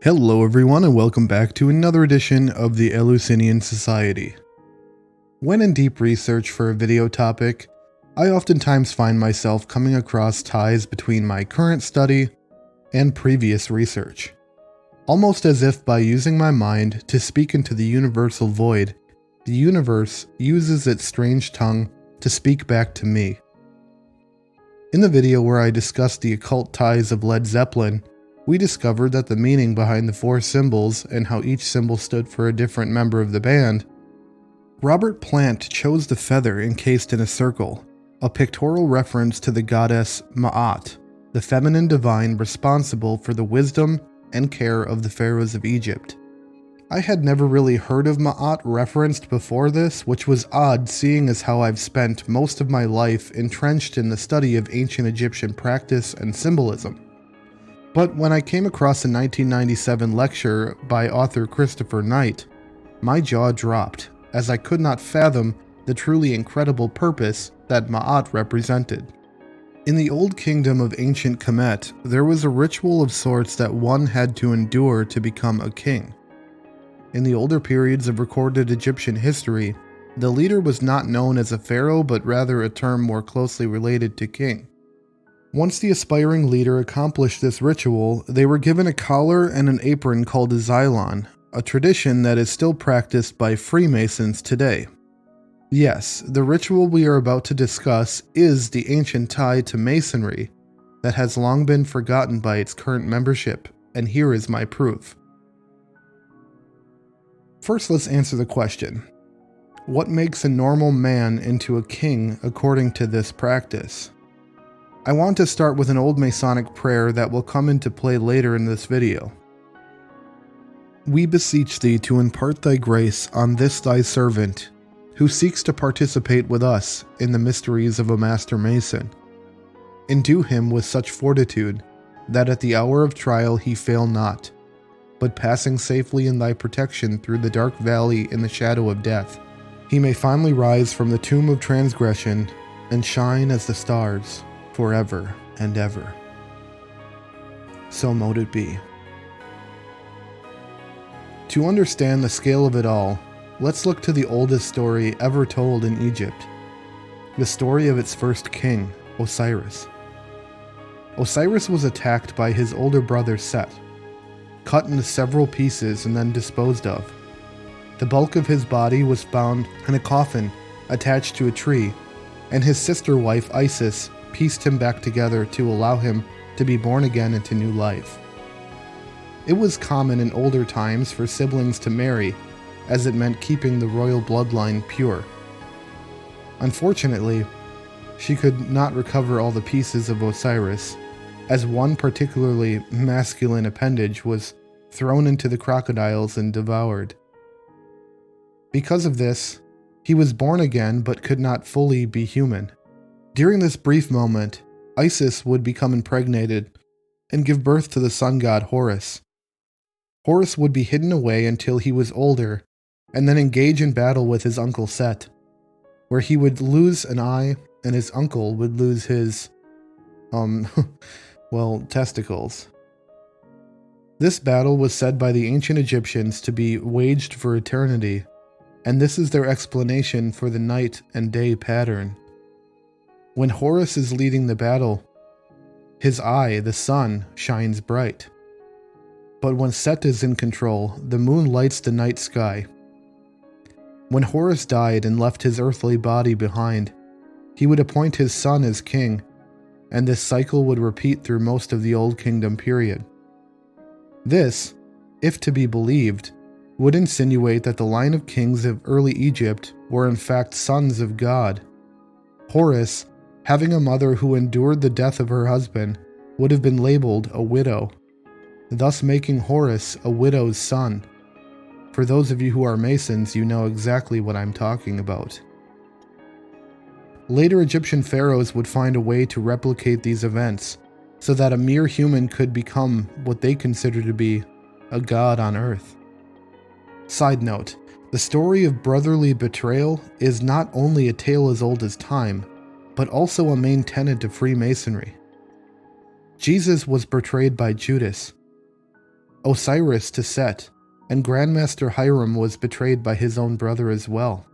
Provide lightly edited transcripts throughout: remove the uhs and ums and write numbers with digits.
Hello everyone and welcome back to another edition of the Eleusinian Society. When in deep research for a video topic, I oftentimes find myself coming across ties between my current study and previous research. Almost as if by using my mind to speak into the universal void, the universe uses its strange tongue to speak back to me. In the video where I discussed the occult ties of Led Zeppelin, we discovered that the meaning behind the four symbols and how each symbol stood for a different member of the band. Robert Plant chose the feather encased in a circle, a pictorial reference to the goddess Ma'at, the feminine divine responsible for the wisdom and care of the pharaohs of Egypt. I had never really heard of Ma'at referenced before this, which was odd seeing as how I've spent most of my life entrenched in the study of ancient Egyptian practice and symbolism. But when I came across a 1997 lecture by author Christopher Knight, my jaw dropped, as I could not fathom the truly incredible purpose that Ma'at represented. In the Old Kingdom of ancient Kemet, there was a ritual of sorts that one had to endure to become a king. In the older periods of recorded Egyptian history, the leader was not known as a pharaoh but rather a term more closely related to king. Once the aspiring leader accomplished this ritual, they were given a collar and an apron called a xylon, a tradition that is still practiced by Freemasons today. Yes, the ritual we are about to discuss is the ancient tie to Masonry that has long been forgotten by its current membership, and here is my proof. First, let's answer the question: what makes a normal man into a king according to this practice? I want to start with an old Masonic prayer that will come into play later in this video. We beseech thee to impart thy grace on this thy servant, who seeks to participate with us in the mysteries of a master mason. Endue him with such fortitude, that at the hour of trial he fail not, but passing safely in thy protection through the dark valley in the shadow of death, he may finally rise from the tomb of transgression and shine as the stars forever and ever. So mote it be. To understand the scale of it all, let's look to the oldest story ever told in Egypt, the story of its first king, Osiris. Osiris was attacked by his older brother Set, cut into several pieces and then disposed of. The bulk of his body was found in a coffin attached to a tree, and his sister wife Isis pieced him back together to allow him to be born again into new life. It was common in older times for siblings to marry, as it meant keeping the royal bloodline pure. Unfortunately, she could not recover all the pieces of Osiris, as one particularly masculine appendage was thrown into the crocodiles and devoured. Because of this, he was born again but could not fully be human. During this brief moment, Isis would become impregnated and give birth to the sun god Horus. Horus would be hidden away until he was older, and then engage in battle with his uncle Set, where he would lose an eye and his uncle would lose his, testicles. This battle was said by the ancient Egyptians to be waged for eternity, and this is their explanation for the night and day pattern. When Horus is leading the battle, his eye, the sun, shines bright. But when Set is in control, the moon lights the night sky. When Horus died and left his earthly body behind, he would appoint his son as king, and this cycle would repeat through most of the Old Kingdom period. This, if to be believed, would insinuate that the line of kings of early Egypt were in fact sons of God. Horus, having a mother who endured the death of her husband, would have been labeled a widow, thus making Horus a widow's son. For those of you who are Masons, you know exactly what I'm talking about. Later Egyptian pharaohs would find a way to replicate these events, so that a mere human could become what they consider to be a god on earth. Side note, the story of brotherly betrayal is not only a tale as old as time, but also a main tenet of Freemasonry. Jesus was betrayed by Judas. Osiris to Set, and Grandmaster Hiram was betrayed by his own brother as well.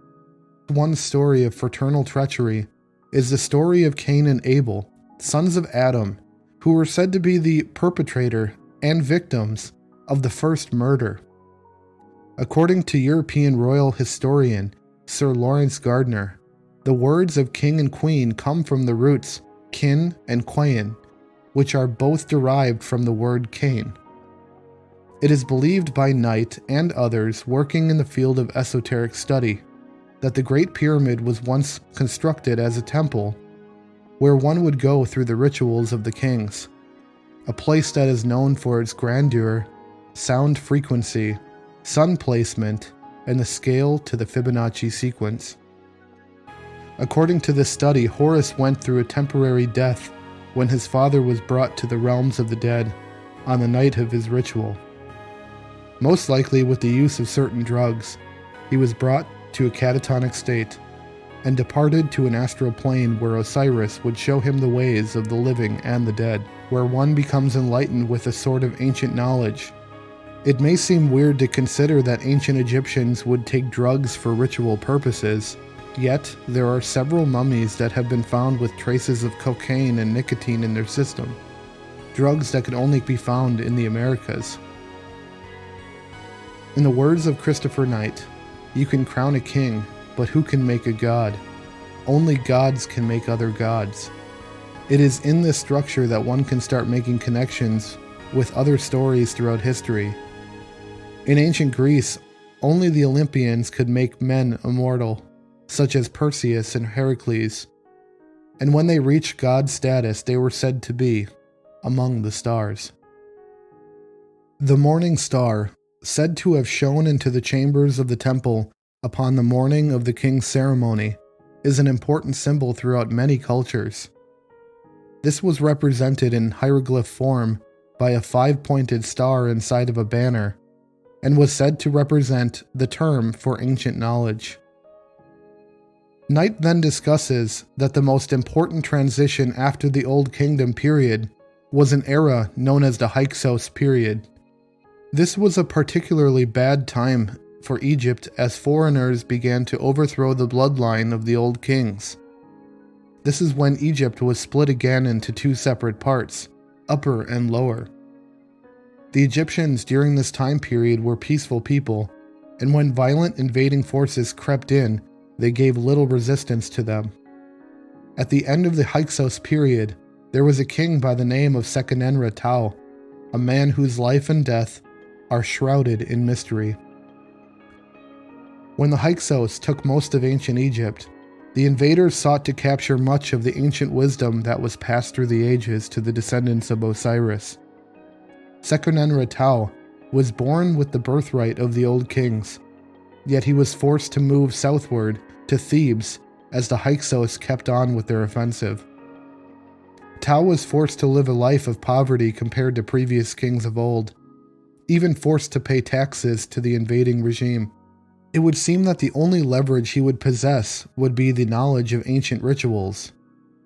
One story of fraternal treachery is the story of Cain and Abel, sons of Adam, who were said to be the perpetrator and victims of the first murder. According to European royal historian Sir Lawrence Gardner, the words of king and queen come from the roots kin and quain, which are both derived from the word Cain. It is believed by Knight and others working in the field of esoteric study that the Great Pyramid was once constructed as a temple where one would go through the rituals of the kings, a place that is known for its grandeur, sound frequency, sun placement, and the scale to the Fibonacci sequence. According to this study, Horus went through a temporary death when his father was brought to the realms of the dead on the night of his ritual. Most likely with the use of certain drugs, he was brought to a catatonic state and departed to an astral plane where Osiris would show him the ways of the living and the dead, where one becomes enlightened with a sort of ancient knowledge. It may seem weird to consider that ancient Egyptians would take drugs for ritual purposes, yet there are several mummies that have been found with traces of cocaine and nicotine in their system, drugs that could only be found in the Americas. In the words of Christopher Knight, "You can crown a king, but who can make a god? Only gods can make other gods." It is in this structure that one can start making connections with other stories throughout history. In ancient Greece, only the Olympians could make men immortal, such as Perseus and Heracles, and when they reached god status, they were said to be among the stars. The morning star, said to have shone into the chambers of the temple upon the morning of the king's ceremony, is an important symbol throughout many cultures. This was represented in hieroglyph form by a 5-pointed star inside of a banner, and was said to represent the term for ancient knowledge. Knight then discusses that the most important transition after the Old Kingdom period was an era known as the Hyksos period. This was a particularly bad time for Egypt as foreigners began to overthrow the bloodline of the old kings. This is when Egypt was split again into two separate parts, upper and lower. The Egyptians during this time period were peaceful people, and when violent invading forces crept in, they gave little resistance to them. At the end of the Hyksos period, there was a king by the name of Seqenenre-Tao, a man whose life and death are shrouded in mystery. When the Hyksos took most of ancient Egypt, the invaders sought to capture much of the ancient wisdom that was passed through the ages to the descendants of Osiris. Seqenenre-Tao was born with the birthright of the old kings, yet he was forced to move southward to Thebes as the Hyksos kept on with their offensive. Tao was forced to live a life of poverty compared to previous kings of old, even forced to pay taxes to the invading regime. It would seem that the only leverage he would possess would be the knowledge of ancient rituals,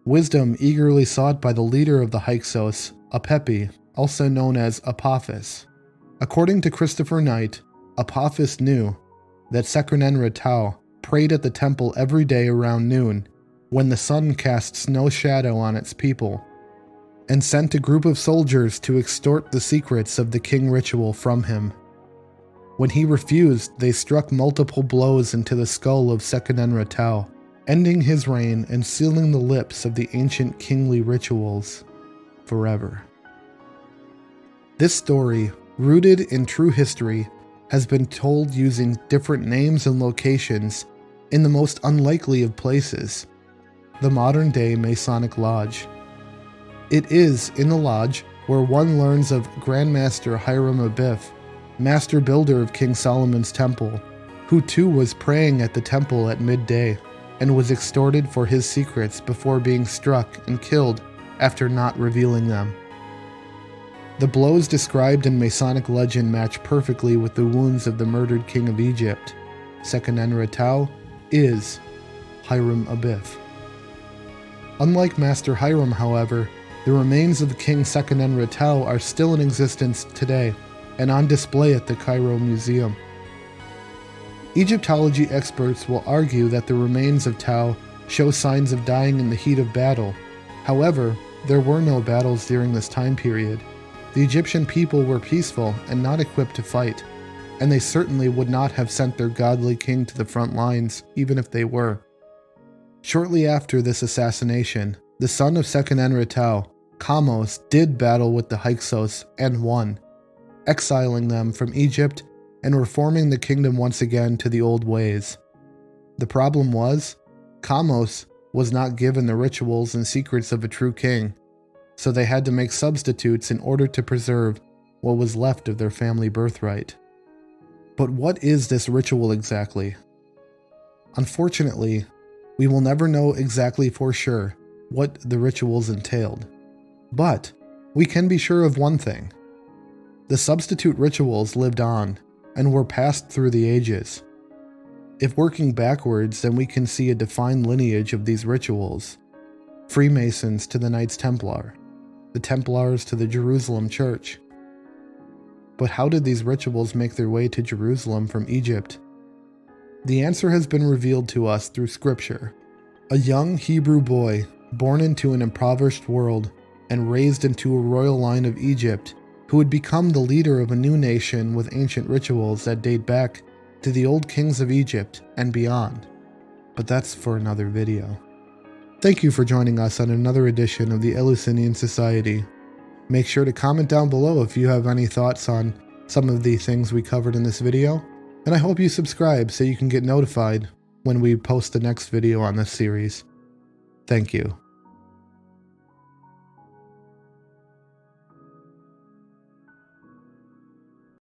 wisdom eagerly sought by the leader of the Hyksos, Apepi, also known as Apophis. According to Christopher Knight, Apophis knew that Seqenenre-Tao prayed at the temple every day around noon, when the sun casts no shadow on its people, and sent a group of soldiers to extort the secrets of the king ritual from him. When he refused, they struck multiple blows into the skull of Seqenenre-Tao, ending his reign and sealing the lips of the ancient kingly rituals forever. This story, rooted in true history, has been told using different names and locations in the most unlikely of places, the modern-day Masonic Lodge. It is in the lodge where one learns of Grandmaster Hiram Abiff, master builder of King Solomon's temple, who too was praying at the temple at midday and was extorted for his secrets before being struck and killed after not revealing them. The blows described in Masonic legend match perfectly with the wounds of the murdered king of Egypt. Seqenenre-Tao is Hiram Abiff. Unlike Master Hiram, however, the remains of King Seqenenre-Tao are still in existence today, and on display at the Cairo Museum. Egyptology experts will argue that the remains of Tau show signs of dying in the heat of battle. However, there were no battles during this time period. The Egyptian people were peaceful and not equipped to fight, and they certainly would not have sent their godly king to the front lines, even if they were. Shortly after this assassination, the son of Seqenenre Tau, Kamose, did battle with the Hyksos and won, exiling them from Egypt and reforming the kingdom once again to the old ways. The problem was, Kamose was not given the rituals and secrets of a true king, so they had to make substitutes in order to preserve what was left of their family birthright. But what is this ritual exactly? Unfortunately, we will never know exactly for sure what the rituals entailed. But we can be sure of one thing. The substitute rituals lived on and were passed through the ages. If working backwards, then we can see a defined lineage of these rituals. Freemasons to the Knights Templar, the Templars to the Jerusalem Church. But how did these rituals make their way to Jerusalem from Egypt? The answer has been revealed to us through Scripture. A young Hebrew boy, born into an impoverished world and raised into a royal line of Egypt, who would become the leader of a new nation with ancient rituals that date back to the old kings of Egypt and beyond. But that's for another video. Thank you for joining us on another edition of the Eleusinian Society. Make sure to comment down below if you have any thoughts on some of the things we covered in this video, and I hope you subscribe so you can get notified when we post the next video on this series. Thank you.